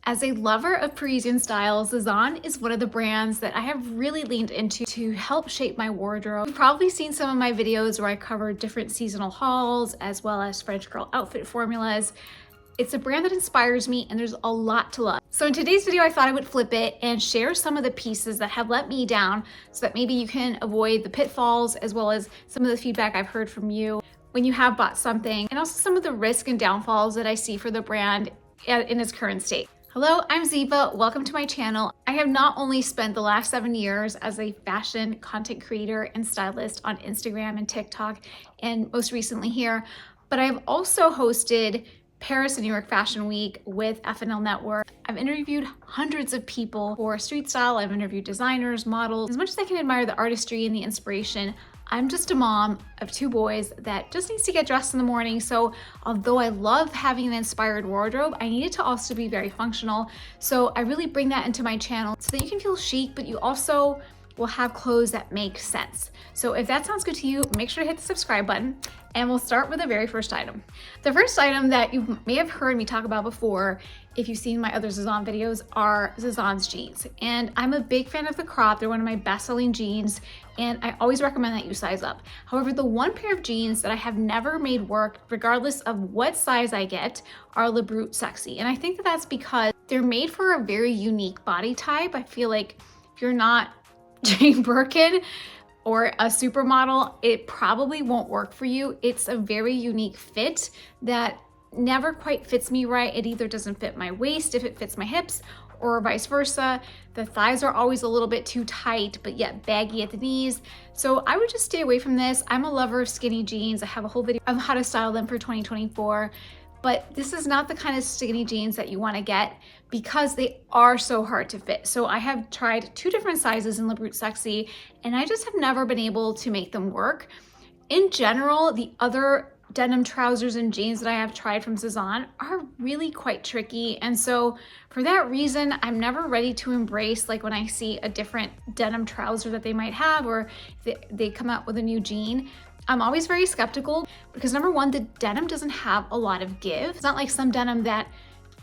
As a lover of Parisian style, Sezane is one of the brands that I have really leaned into to help shape my wardrobe. You've probably seen some of my videos where I cover different seasonal hauls as well as French girl outfit formulas. It's a brand that inspires me and there's a lot to love. So in today's video, I thought I would flip it and share some of the pieces that have let me down so that maybe you can avoid the pitfalls as well as some of the feedback I've heard from you when you have bought something, and also some of the risk and downfalls that I see for the brand in its current state. Hello, I'm Ziba. Welcome to my channel. I have not only spent the last 7 years as a fashion content creator and stylist on Instagram and TikTok, and most recently here, but I've also hosted Paris and New York Fashion Week with FNL Network. I've interviewed hundreds of people for street style. I've interviewed designers, models. As much as I can admire the artistry and the inspiration, I'm just a mom of 2 boys that just needs to get dressed in the morning. So although I love having an inspired wardrobe, I need it to also be very functional. So I really bring that into my channel so that you can feel chic, but you also will have clothes that make sense. So if that sounds good to you, make sure to hit the subscribe button, and we'll start with the very first item. The first item that you may have heard me talk about before, if you've seen my other Sezane videos, are Sezane's jeans. And I'm a big fan of the crop. They're one of my best-selling jeans, and I always recommend that you size up. However, the one pair of jeans that I have never made work, regardless of what size I get, are Le Brute Sexy. And I think that that's because they're made for a very unique body type. I feel like if you're not Jane Birkin or a supermodel, it probably won't work for you. It's a very unique fit that never quite fits me right. It either doesn't fit my waist if it fits my hips, or vice versa. The thighs are always a little bit too tight, but yet baggy at the knees. So I would just stay away from this. I'm a lover of skinny jeans. I have a whole video of how to style them for 2024. But this is not the kind of skinny jeans that you want to get because they are so hard to fit. So I have tried 2 different sizes in Le Brute Sexy, and I just have never been able to make them work. In general, the other denim trousers and jeans that I have tried from Sezane are really quite tricky. And so for that reason, I'm never ready to embrace, like when I see a different denim trouser that they might have, or they come out with a new jean. I'm always very skeptical because number one, the denim doesn't have a lot of give. It's not like some denim that,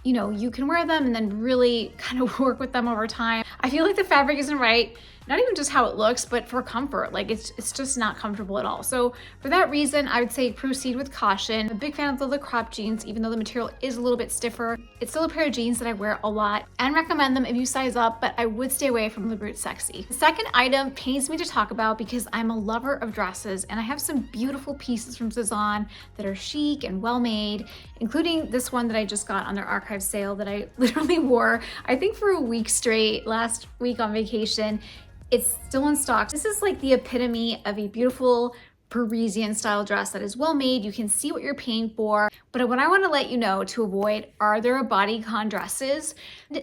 you know, you can wear them and then really kind of work with them over time. I feel like the fabric isn't right. Not even just how it looks, but for comfort. Like it's just not comfortable at all. So for that reason, I would say proceed with caution. I'm a big fan of the crop jeans, even though the material is a little bit stiffer. It's still a pair of jeans that I wear a lot and recommend them if you size up, but I would stay away from Le Brute Sexy. The second item pains me to talk about because I'm a lover of dresses, and I have some beautiful pieces from Sezane that are chic and well made, including this one that I just got on their archive sale that I literally wore, I think, for a week straight last week on vacation. It's still in stock. This is like the epitome of a beautiful Parisian style dress that is well made. You can see what you're paying for. But what I want to let you know to avoid are there bodycon dresses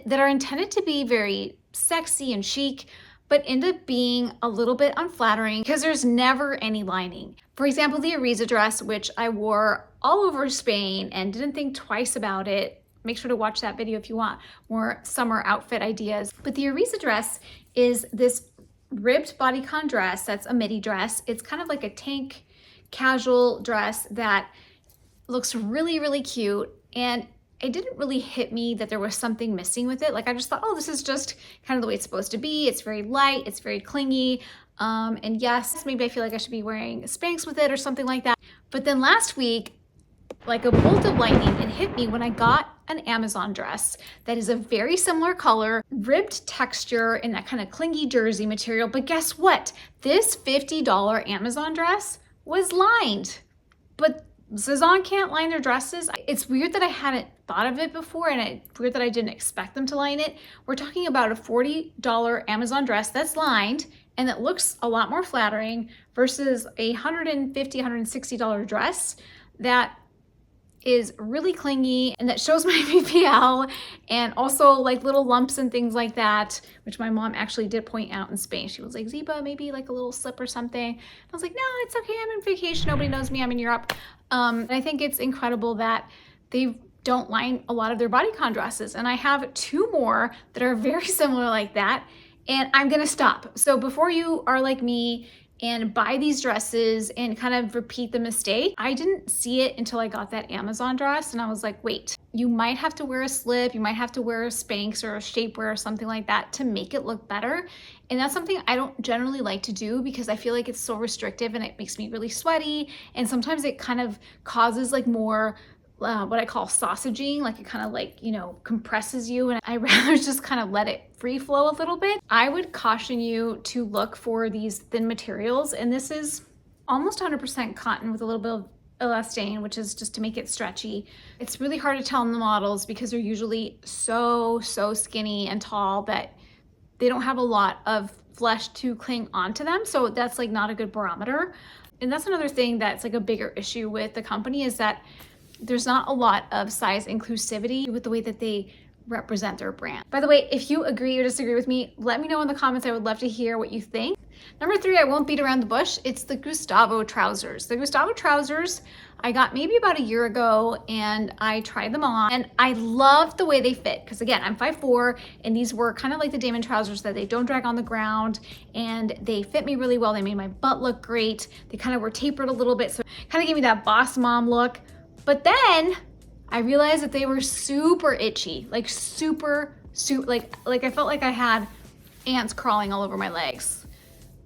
that are intended to be very sexy and chic, but end up being a little bit unflattering because there's never any lining. For example, the Ariza dress, which I wore all over Spain and didn't think twice about it. Make sure to watch that video if you want more summer outfit ideas. But the Ariza dress is this ribbed bodycon dress that's a midi dress. It's kind of like a tank casual dress that looks really, really cute. And it didn't really hit me that there was something missing with it. Like I just thought, oh, this is just kind of the way it's supposed to be. It's very light, it's very clingy. And yes, maybe I feel like I should be wearing Spanx with it or something like that. But then last week, like a bolt of lightning, it hit me when I got an Amazon dress that is a very similar color, ribbed texture, in that kind of clingy jersey material. But guess what? This $50 Amazon dress was lined. But Sezane can't line their dresses. It's weird that I hadn't thought of it before, and it's weird that I didn't expect them to line it. We're talking about a $40 Amazon dress that's lined and that looks a lot more flattering versus a $150, $160 dress that is really clingy and that shows my BPL and also like little lumps and things like that, which my mom actually did point out in Spain. She was like, Ziba, maybe like a little slip or something. I was like, no, it's okay. I'm on vacation. Nobody knows me. I'm in Europe. And I think it's incredible that they don't line a lot of their bodycon dresses. And I have 2 more that are very similar like that. And I'm going to stop. So before you are like me and buy these dresses and kind of repeat the mistake. I didn't see it until I got that Amazon dress, and I was like, wait, you might have to wear a slip, you might have to wear a Spanx or a shapewear or something like that to make it look better. And that's something I don't generally like to do because I feel like it's so restrictive and it makes me really sweaty. And sometimes it kind of causes like more what I call sausaging, like it kind of like, you know, compresses you, and I rather just kind of let it free flow a little bit. I would caution you to look for these thin materials, and this is almost 100% cotton with a little bit of elastane, which is just to make it stretchy. It's really hard to tell in the models because they're usually so skinny and tall that they don't have a lot of flesh to cling onto them, so that's like not a good barometer. And that's another thing that's like a bigger issue with the company, is that there's not a lot of size inclusivity with the way that they represent their brand. By the way, if you agree or disagree with me, let me know in the comments. I would love to hear what you think. Number 3, I won't beat around the bush. It's the Gustavo trousers. The Gustavo trousers I got maybe about a year ago, and I tried them on and I loved the way they fit. Because again, I'm 5'4", and these were kind of like the Damon trousers that they don't drag on the ground, and they fit me really well. They made my butt look great. They kind of were tapered a little bit, so kind of gave me that boss mom look. But then I realized that they were super itchy, like super, like I felt like I had ants crawling all over my legs.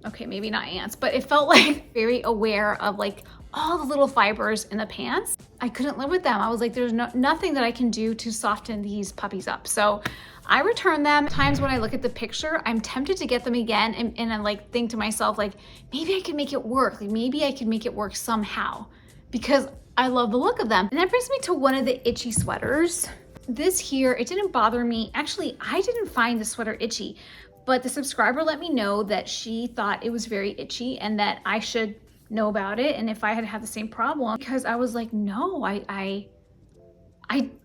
Okay, maybe not ants, but it felt like very aware of like all the little fibers in the pants. I couldn't live with them. I was like, there's nothing that I can do to soften these puppies up. So I returned them. Times when I look at the picture, I'm tempted to get them again, and I like think to myself, like, maybe I can make it work. Like maybe I can make it work somehow, because I love the look of them. And that brings me to one of the itchy sweaters. This here, it didn't bother me. Actually, I didn't find the sweater itchy, but the subscriber let me know that she thought it was very itchy and that I should know about it, and if I had the same problem, because I was like, no, I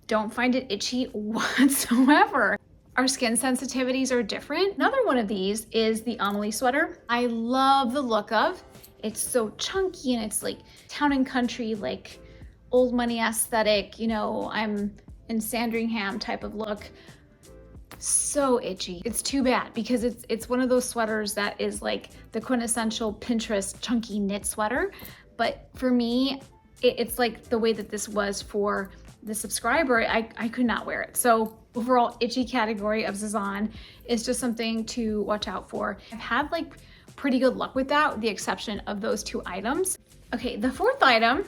don't find it itchy whatsoever. Our skin sensitivities are different. Another one of these is the Amelie sweater. I love the look of. It's so chunky and it's like town and country, like old money aesthetic, you know, I'm in Sandringham type of look. So itchy. It's too bad because it's one of those sweaters that is like the quintessential Pinterest chunky knit sweater. But for me, it's like the way that this was for the subscriber, I could not wear it. So overall itchy category of Sezane is just something to watch out for. I've had like pretty good luck with that, with the exception of those 2 items. Okay, the 4th item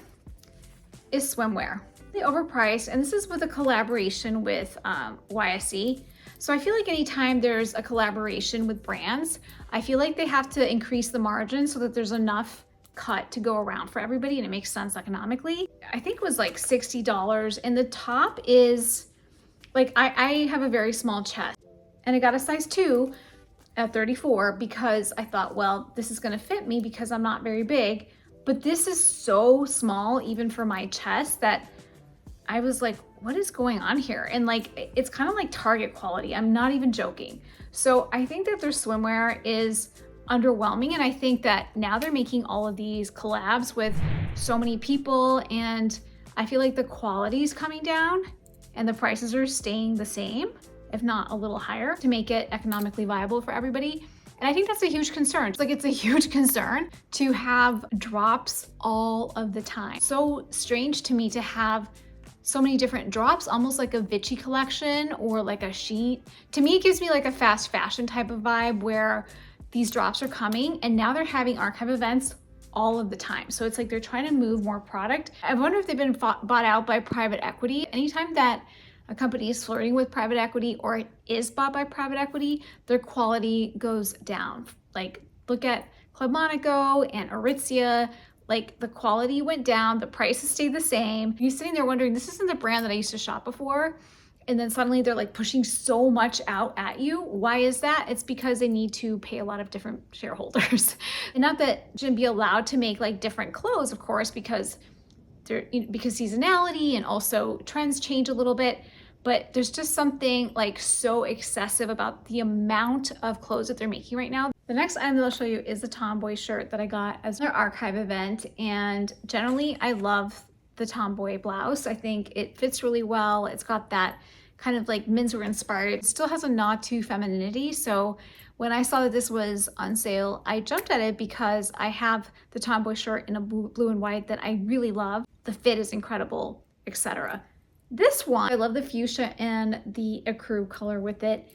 is swimwear. They overpriced, and this is with a collaboration with YSE. So I feel like anytime there's a collaboration with brands, I feel like they have to increase the margin so that there's enough cut to go around for everybody and it makes sense economically. I think it was like $60, and the top is like, I have a very small chest, and I got a size 2 at 34 because I thought, well, this is gonna fit me because I'm not very big, but this is so small even for my chest that I was like, what is going on here? And like, it's kind of like Target quality. I'm not even joking. So I think that their swimwear is underwhelming, and I think that now they're making all of these collabs with so many people, and I feel like the quality is coming down and the prices are staying the same, if not a little higher, to make it economically viable for everybody. And I think that's a huge concern. It's a huge concern to have drops all of the time. So strange to me to have so many different drops, almost like a Vichy collection or like a sheet. To me, it gives me like a fast fashion type of vibe where these drops are coming and now they're having archive events all of the time. So it's like they're trying to move more product. I wonder if they've been bought out by private equity. Anytime that a company is flirting with private equity or it is bought by private equity, their quality goes down. Like look at Club Monaco and Aritzia. Like the quality went down, the prices stayed the same. You're sitting there wondering, this isn't the brand that I used to shop before. And then suddenly they're like pushing so much out at you. Why is that? It's because they need to pay a lot of different shareholders. And not that you shouldn't be allowed to make like different clothes, of course, because seasonality and also trends change a little bit. But there's just something like so excessive about the amount of clothes that they're making right now. The next item that I'll show you is the Tomboy shirt that I got as their archive event. And generally I love the Tomboy blouse. I think it fits really well. It's got that kind of like menswear inspired. It still has a nod to femininity. So when I saw that this was on sale, I jumped at it because I have the tomboy shirt in a blue and white that I really love. The fit is incredible, etc. This one, I love the fuchsia and the ecru color with it,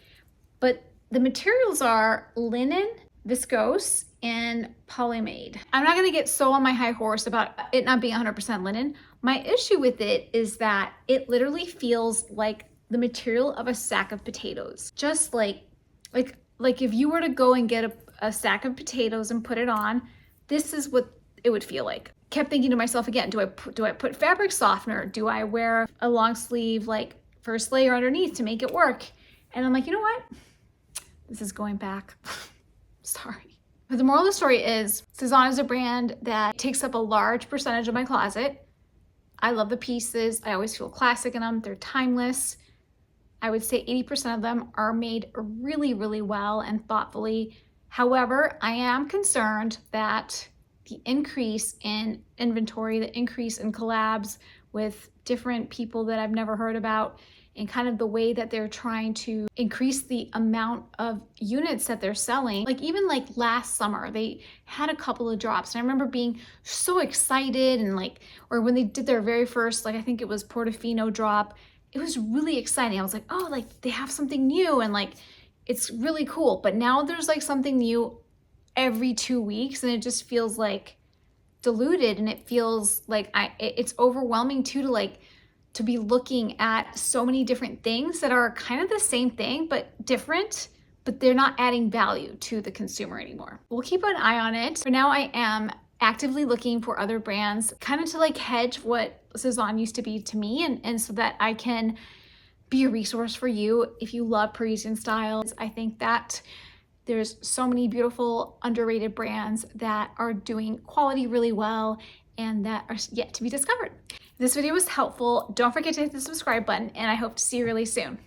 but the materials are linen, viscose, and polymade. I'm not gonna get so on my high horse about it not being 100% linen. My issue with it is that it literally feels like the material of a sack of potatoes. Just like if you were to go and get a sack of potatoes and put it on, this is what it would feel like. Kept thinking to myself again, do I put fabric softener? Do I wear a long sleeve like first layer underneath to make it work? And I'm like, you know what? This is going back. Sorry. But the moral of the story is Sezane is a brand that takes up a large percentage of my closet. I love the pieces. I always feel classic in them. They're timeless. I would say 80% of them are made really, really well and thoughtfully. However, I am concerned that the increase in inventory, the increase in collabs with different people that I've never heard about, and kind of the way that they're trying to increase the amount of units that they're selling. Like even like last summer, they had a couple of drops. And I remember being so excited and like, or when they did their very first, like I think it was Portofino drop, it was really exciting. I was like, oh, like they have something new and like, it's really cool. But now there's like something new every 2 weeks and it just feels like diluted, and it feels like it's overwhelming too to be looking at so many different things that are kind of the same thing but different, but they're not adding value to the consumer anymore. We'll keep an eye on it. For now, I am actively looking for other brands kind of to like hedge what Sezane used to be to me, and so that I can be a resource for you if you love Parisian styles. I think that there's so many beautiful underrated brands that are doing quality really well and that are yet to be discovered. If this video was helpful, don't forget to hit the subscribe button, and I hope to see you really soon.